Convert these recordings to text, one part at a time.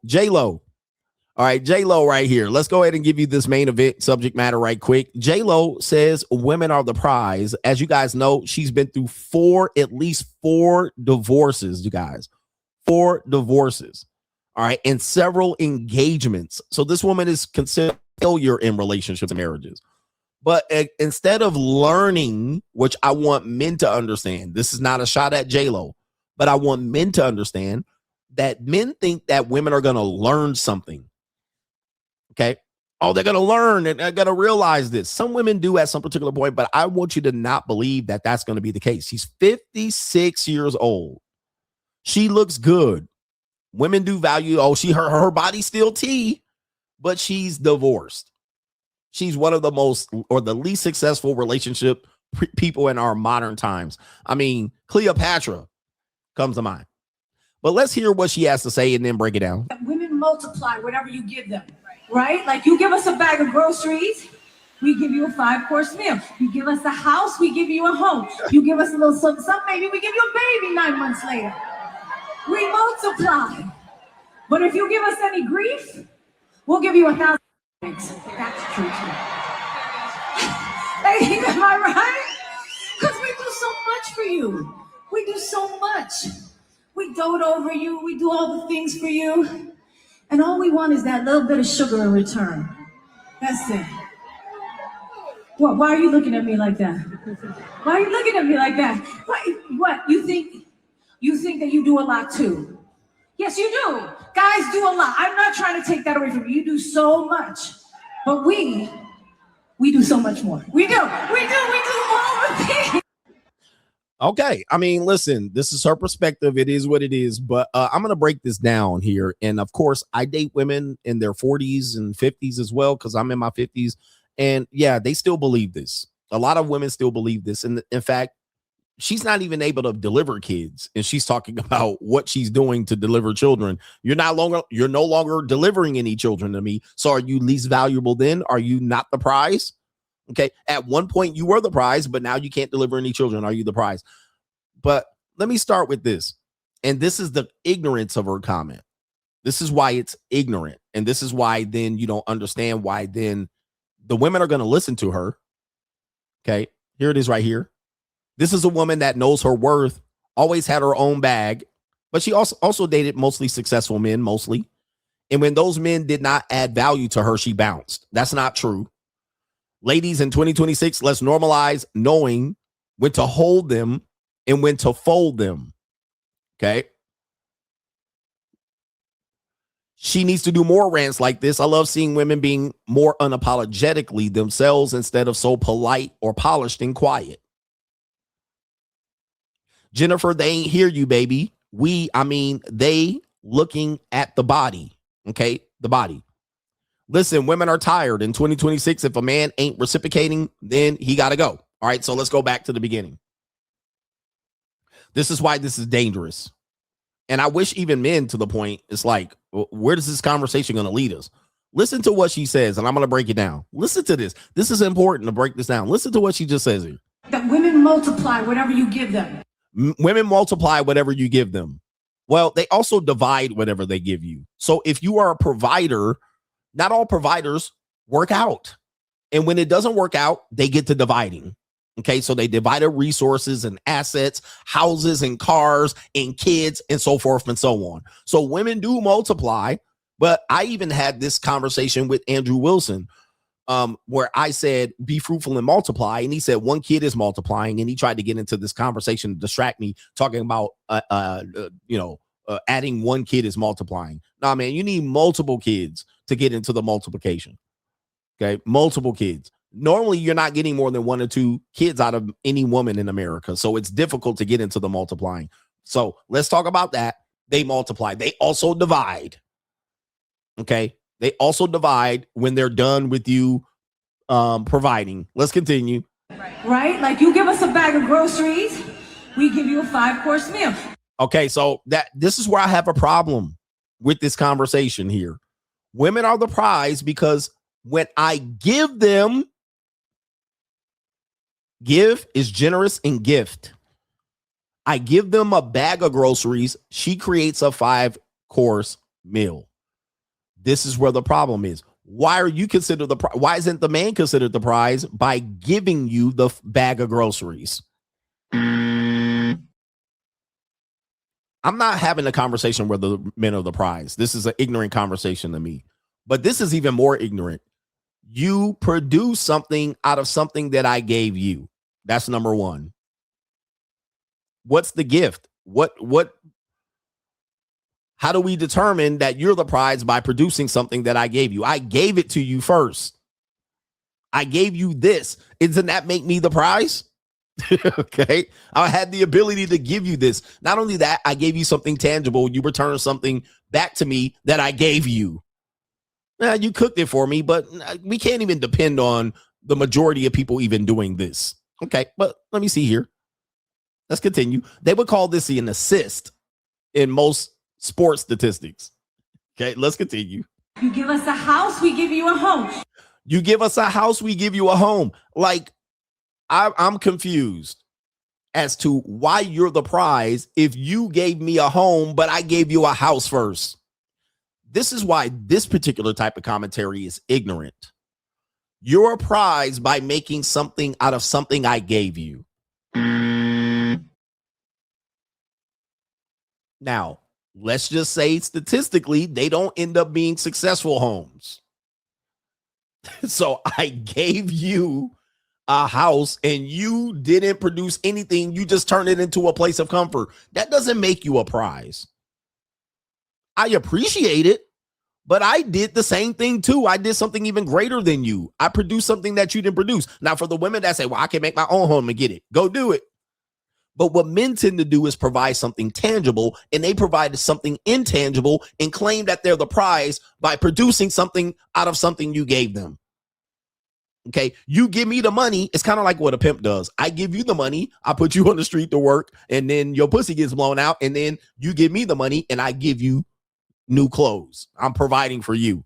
J-Lo. All right, J-Lo right here. Let's go ahead and give you this main event subject matter right quick. J-Lo says women are the prize. As you guys know, she's been through at least four divorces, you guys. Four divorces. All right, and several engagements. So this woman is considered a failure in relationships and marriages. But instead of learning, which I want men to understand, this is not a shot at J-Lo, but I want men to understand that men think that women are going to learn something. Okay. Oh, they're going to learn and they're going to realize this. Some women do at some particular point, but I want you to not believe that that's going to be the case. She's 56 years old. She looks good. Women do value, her body's still T, but she's divorced. She's one of the most or the least successful relationship people in our modern times. I mean, Cleopatra comes to mind. But let's hear what she has to say and then break it down. Women multiply whatever you give them, right? Like you give us a bag of groceries, we give you a 5-course meal. You give us a house, we give you a home. You give us a little something, maybe we give you a baby 9 months later. We multiply. But if you give us any grief, we'll give you 1,000. That's true too. Hey, am I right? Because we do so much for you. We do so much. We dote over you. We do all the things for you. And all we want is that little bit of sugar in return. That's it. What? Why are you looking at me like that? Why are you looking at me like that? What? You think that you do a lot too? Yes, you do. Guys do a lot. I'm not trying to take that away from you. You do so much. But we do so much more. We do all the things. Okay. I mean, listen, this is her perspective. It is what it is. But I'm going to break this down here. And of course, I date women in their 40s and 50s as well, because I'm in my 50s. And yeah, they still believe this. A lot of women still believe this. And in fact, she's not even able to deliver kids. And she's talking about what she's doing to deliver children. You're no longer delivering any children to me. So are you least valuable then? Are you not the prize? Okay. At one point you were the prize, but now you can't deliver any children. Are you the prize? But let me start with this. And this is the ignorance of her comment. This is why it's ignorant. And this is why then you don't understand why then the women are going to listen to her. Okay. Here it is right here. This is a woman that knows her worth, always had her own bag, but she also dated mostly successful men, mostly. And when those men did not add value to her, she bounced. That's not true. Ladies, in 2026, let's normalize knowing when to hold them and when to fold them. Okay. She needs to do more rants like this. I love seeing women being more unapologetically themselves instead of so polite or polished and quiet. Jennifer, they ain't hear you, baby. They looking at the body. Okay. The body. Listen, women are tired in 2026. If a man ain't reciprocating, then he got to go. All right. So let's go back to the beginning. This is why this is dangerous. And I wish even men to the point, it's like, where is this conversation going to lead us? Listen to what she says, and I'm going to break it down. Listen to this. This is important to break this down. Listen to what she just says here. That women multiply whatever you give them. Women multiply whatever you give them. Well, they also divide whatever they give you. So if you are a provider, not all providers work out. And when it doesn't work out, they get to dividing. Okay, so they divided resources and assets, houses and cars and kids and so forth and so on. So women do multiply, but I even had this conversation with Andrew Wilson where I said, be fruitful and multiply. And he said, one kid is multiplying. And he tried to get into this conversation to distract me, talking about, adding one kid is multiplying. Nah, man, you need multiple kids to get into the multiplication. Okay, multiple kids. Normally, you're not getting more than 1 or 2 kids out of any woman in America. So it's difficult to get into the multiplying. So let's talk about that. They multiply. They also divide. Okay. They also divide when they're done with you providing. Let's continue. Right? Like you give us a bag of groceries, we give you a 5-course meal. Okay. So this is where I have a problem with this conversation here. Women are the prize because when I give them, give is generous and gift. I give them a bag of groceries. She creates a 5-course meal. This is where the problem is. Why are you considered the prize? Why isn't the man considered the prize by giving you the bag of groceries? I'm not having a conversation where the men are the prize. This is an ignorant conversation to me. But this is even more ignorant. You produce something out of something that I gave you. That's number one. What's the gift? How do we determine that you're the prize? By producing something that I gave you. I gave it to you first. I gave you this. Doesn't that make me the prize? Okay. I had the ability to give you this. Not only that, I gave you something tangible. You return something back to me that I gave you. You cooked it for me, but we can't even depend on the majority of people even doing this. Okay. But let me see here. Let's continue. They would call this an assist in most sports statistics. Okay. Let's continue. You give us a house, we give you a home. You give us a house, we give you a home. Like, I'm confused as to why you're the prize if you gave me a home, but I gave you a house first. This is why this particular type of commentary is ignorant. You're a prize by making something out of something I gave you. Now, let's just say statistically, they don't end up being successful homes. So I gave you a house and you didn't produce anything. You just turned it into a place of comfort. That doesn't make you a prize. I appreciate it, but I did the same thing too. I did something even greater than you. I produced something that you didn't produce. Now, for the women that say, well, I can make my own home and get it, go do it. But what men tend to do is provide something tangible, and they provide something intangible and claim that they're the prize by producing something out of something you gave them. Okay, you give me the money. It's kind of like what a pimp does. I give you the money. I put you on the street to work, and then your pussy gets blown out, and then you give me the money, and I give you new clothes. I'm providing for you.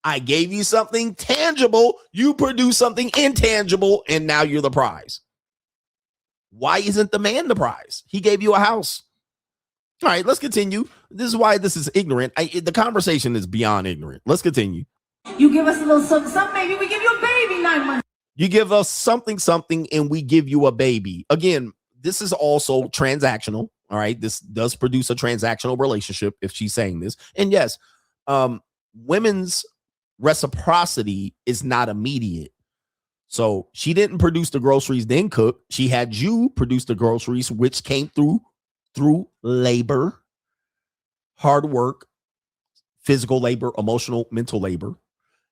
I gave you something tangible. You produce something intangible, and now you're the prize. Why isn't the man the prize? He gave you a house. All right, let's continue. This is why this is ignorant. The conversation is beyond ignorant. Let's continue. You give us a little something, maybe we give you a baby 9 months. You give us something, and we give you a baby. Again, this is also transactional. All right. This does produce a transactional relationship if she's saying this. And yes, women's reciprocity is not immediate. So she didn't produce the groceries, then cook. She had you produce the groceries, which came through labor, hard work, physical labor, emotional, mental labor.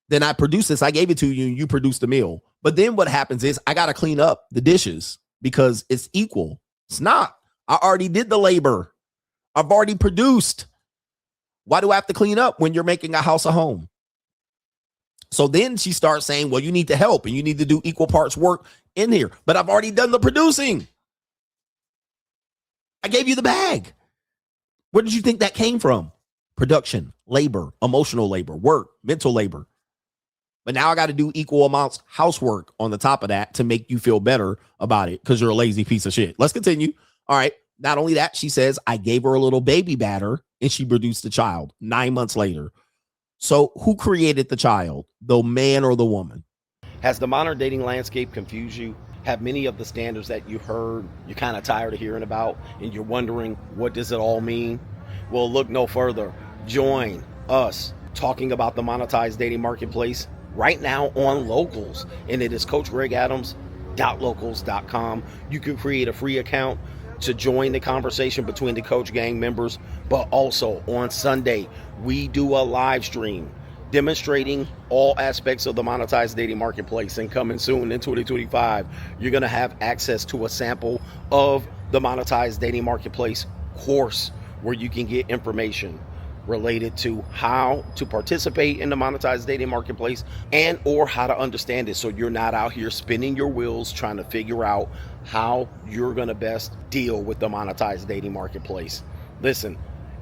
Then I produced this. I gave it to you. And you produced the meal. But then what happens is I got to clean up the dishes because it's equal. It's not. I already did the labor. I've already produced. Why do I have to clean up when you're making a house a home? So then she starts saying, well, you need to help and you need to do equal parts work in here. But I've already done the producing. I gave you the bag. Where did you think that came from? Production, labor, emotional labor, work, mental labor. But now I got to do equal amounts housework on the top of that to make you feel better about it because you're a lazy piece of shit. Let's continue. All right. Not only that, she says, I gave her a little baby batter and she produced a child 9 months later. So who created the child, the man or the woman? Has the modern dating landscape confused you? Have many of the standards that you heard, you're kind of tired of hearing about and you're wondering, what does it all mean? Well, look no further. Join us talking about the monetized dating marketplace right now on Locals, and it is CoachGregAdams.locals.com. You can create a free account to join the conversation between the Coach Gang members, but also on Sunday, we do a live stream demonstrating all aspects of the monetized dating marketplace, and coming soon in 2025, you're going to have access to a sample of the monetized dating marketplace course where you can get information related to how to participate in the monetized dating marketplace and or how to understand it so you're not out here spinning your wheels trying to figure out how you're going to best deal with the monetized dating marketplace. Listen,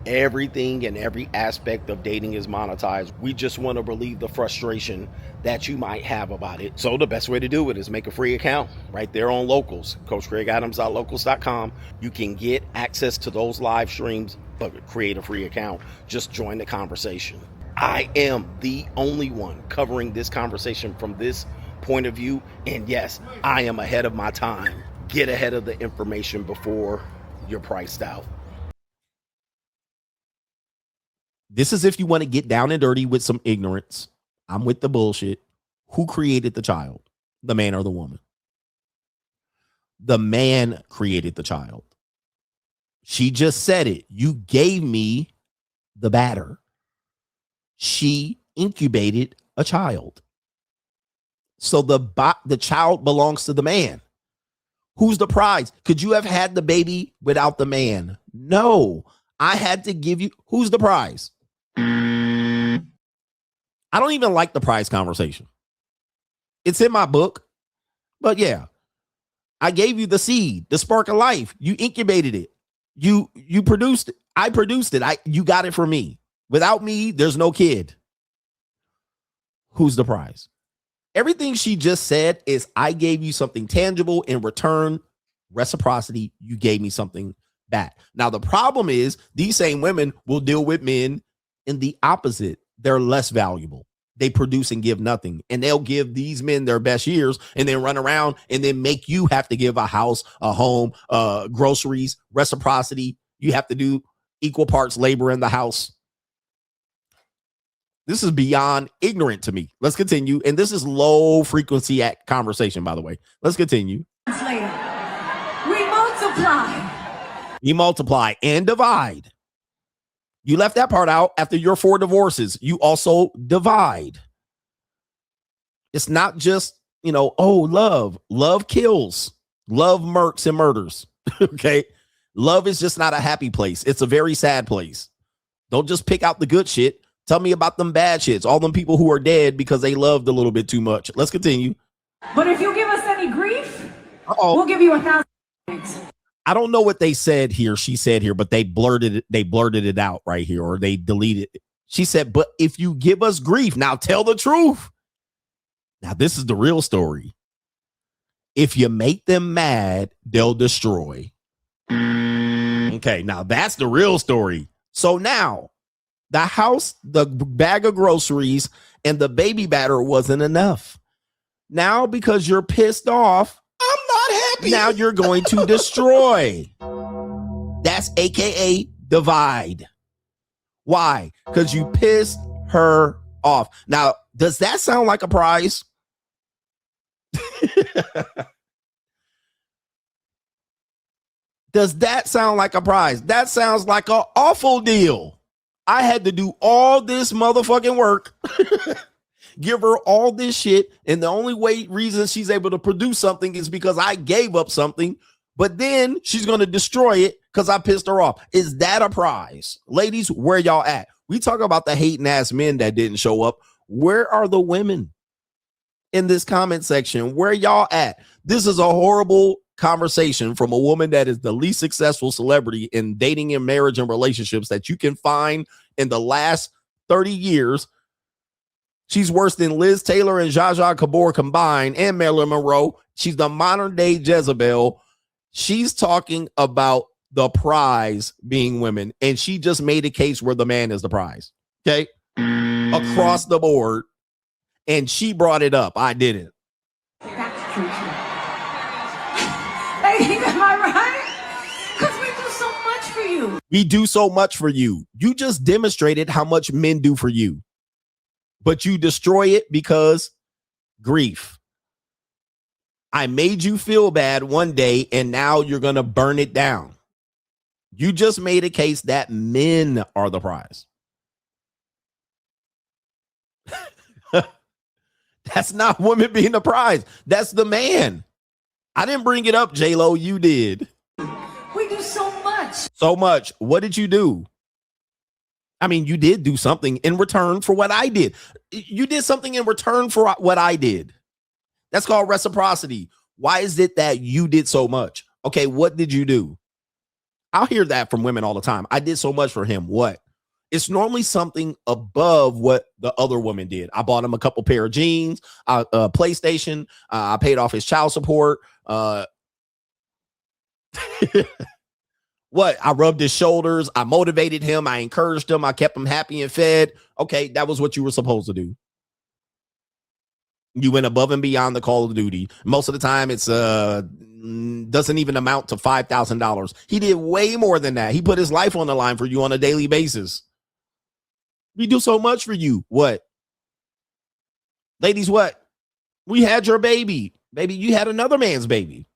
everything and every aspect of dating is monetized. We just want to relieve the frustration that you might have about it. So the best way to do it is make a free account right there on Locals, CoachGregAdams.locals.com. You can get access to those live streams, but create a free account. Just join the conversation. I am the only one covering this conversation from this point of view. And yes, I am ahead of my time. Get ahead of the information before you're priced out. This is if you want to get down and dirty with some ignorance. I'm with the bullshit. Who created the child? The man or the woman? The man created the child. She just said it. You gave me the batter. She incubated a child. So the child belongs to the man. Who's the prize? Could you have had the baby without the man? No. I had to give you. Who's the prize? I don't even like the prize conversation. It's in my book. But yeah, I gave you the seed, the spark of life. You incubated it. You produced it. I produced it. You got it from me. Without me, there's no kid. Who's the prize? Everything she just said is I gave you something tangible in return. Reciprocity, you gave me something back. Now, the problem is these same women will deal with men in the opposite. They're less valuable. They produce and give nothing. And they'll give these men their best years and then run around and then make you have to give a house, a home, groceries, reciprocity. You have to do equal parts labor in the house. This is beyond ignorant to me. Let's continue. And this is low frequency conversation, by the way. Let's continue. We multiply. You multiply and divide. You left that part out after your 4 divorces. You also divide. It's not just, oh, love. Love kills. Love murks and murders. Okay. Love is just not a happy place. It's a very sad place. Don't just pick out the good shit. Tell me about them bad shits. All them people who are dead because they loved a little bit too much. Let's continue. But if you give us any grief, we'll give you 1,000. I don't know what they said here. She said here, but they blurted it out right here, or they deleted it. She said, but if you give us grief, now tell the truth. Now, this is the real story. If you make them mad, they'll destroy. Okay, now that's the real story. So now the house, the bag of groceries, and the baby batter wasn't enough. Now, because you're pissed off, I'm not happy. Now you're going to destroy. That's AKA divide. Why? Because you pissed her off. Now, does that sound like a prize? Does that sound like a prize? That sounds like an awful deal. I had to do all this motherfucking work, give her all this shit, and the only reason she's able to produce something is because I gave up something, but then she's going to destroy it because I pissed her off. Is that a prize? Ladies, where y'all at? We talk about the hating ass men that didn't show up. Where are the women in this comment section? Where y'all at? This is a horrible conversation from a woman that is the least successful celebrity in dating and marriage and relationships that you can find in the last 30 years. She's worse than Liz Taylor and Zsa Zsa Gabor combined and Marilyn Monroe. She's the modern day Jezebel. She's talking about the prize being women, and she just made a case where the man is the prize. Okay. Across the board. And she brought it up. I didn't. That's true. Hey, am I right? Because we do so much for you. We do so much for you. You just demonstrated how much men do for you. But you destroy it because grief. I made you feel bad one day, and now you're going to burn it down. You just made a case that men are the prize. That's not women being the prize. That's the man. I didn't bring it up, J-Lo. You did. We do so much. So much. What did you do? I mean, you did do something in return for what I did. You did something in return for what I did. That's called reciprocity. Why is it that you did so much? Okay, what did you do? I'll hear that from women all the time. I did so much for him. What? It's normally something above what the other woman did. I bought him a couple pair of jeans, a PlayStation. I paid off his child support. What? I rubbed his shoulders. I motivated him. I encouraged him. I kept him happy and fed. Okay, that was what you were supposed to do. You went above and beyond the call of duty. Most of the time, it's doesn't even amount to $5,000. He did way more than that. He put his life on the line for you on a daily basis. We do so much for you. What? Ladies, what? We had your baby. Baby, you had another man's baby.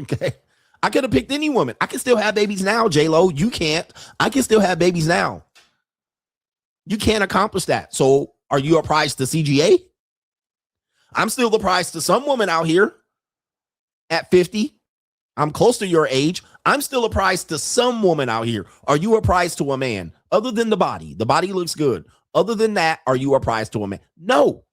Okay. I could have picked any woman. I can still have babies now, J-Lo. You can't. I can still have babies now. You can't accomplish that. So are you a prize to CGA? I'm still the prize to some woman out here at 50. I'm close to your age. I'm still a prize to some woman out here. Are you a prize to a man? Other than the body. The body looks good. Other than that, are you a prize to a man? No.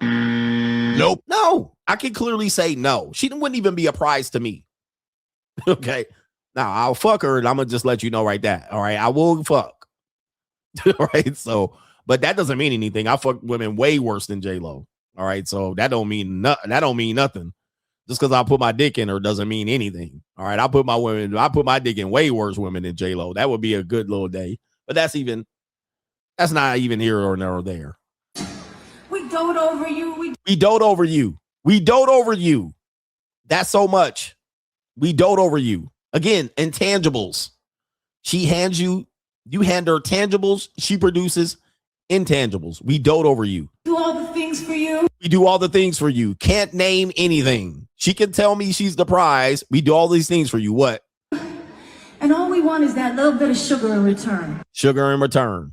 Nope. No. I can clearly say no. She wouldn't even be a prize to me. Okay. Now I'll fuck her and I'm gonna just let you know right that. All right. I will fuck. All right. So, but that doesn't mean anything. I fuck women way worse than J-Lo. All right. So that don't mean nothing. Just because I put my dick in her doesn't mean anything. All right. I put my dick in way worse women than J-Lo. That would be a good little day. But that's not even here or there. We dote over you. We dote over you. We dote over you. That's so much. We dote over you. Again, intangibles. You hand her tangibles. She produces intangibles. We dote over you. Do all the things for you. We do all the things for you. Can't name anything. She can tell me she's the prize. We do all these things for you. What? And all we want is that little bit of sugar in return. Sugar in return.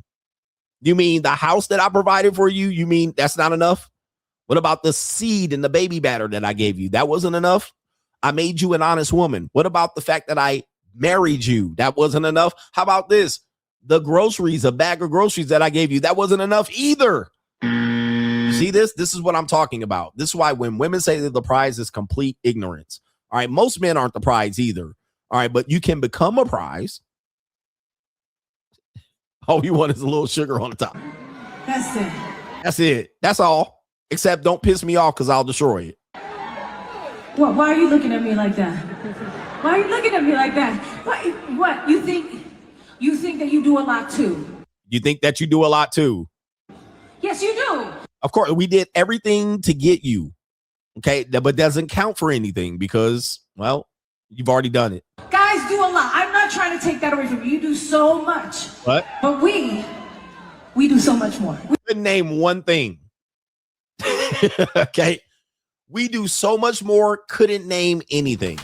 You mean the house that I provided for you? You mean that's not enough? What about the seed and the baby batter that I gave you? That wasn't enough? I made you an honest woman. What about the fact that I married you? That wasn't enough. How about this? The groceries, a bag of groceries that I gave you, that wasn't enough either. See this? This is what I'm talking about. This is why when women say that the prize is complete ignorance. All right. Most men aren't the prize either. All right. But you can become a prize. All you want is a little sugar on the top. That's it. That's it. That's all. Except don't piss me off because I'll destroy it. What? Why are you looking at me like that? Why are you looking at me like that? What? You think that you do a lot too? You think that you do a lot too? Yes, you do. Of course, we did everything to get you. Okay, but doesn't count for anything because, well, you've already done it. Guys do a lot. I'm not trying to take that away from you. You do so much. What? But we do so much more. We couldn't name one thing. Okay. We do so much more, couldn't name anything.